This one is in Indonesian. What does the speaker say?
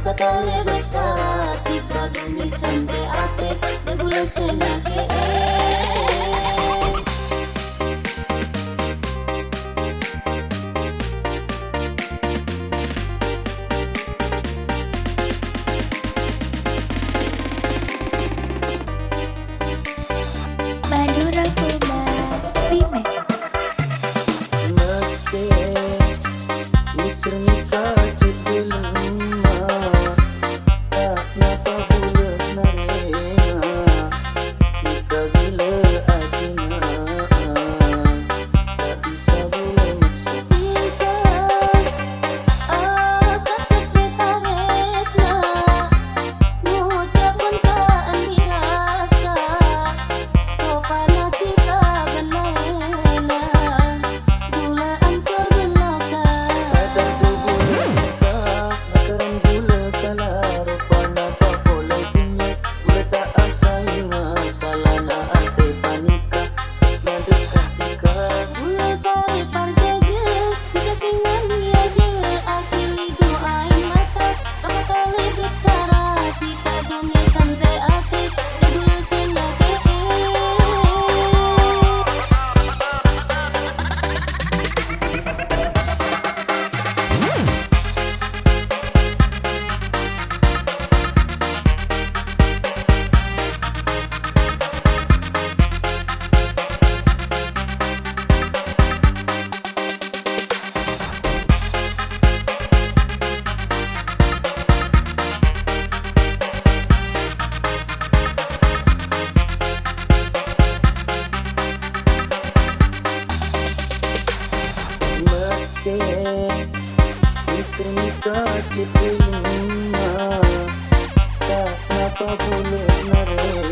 Katale bersyarat kita demi sampai ate Debule senake Madura Kubas Remix. Meski isur nikah judul emak, tak napa bulan narema, tika bila adina, tak bisa bulan Kita sat-sat cetaresna Ngucapkan kaan dirasa Kopana kita benena Gula ancur belakang sadar tu bulan nikah, nakaran gula kala rupa napa boleh dunia, gula tak asai masalah na ate panika, isna dekat tika. Gula tarik parjaja Dikasih ngani aja Akhiri doain mata Kamu kali bicara Kita dunia sampai ate Debule senake Meski isur nikah judul emak, tak napa bulan narema.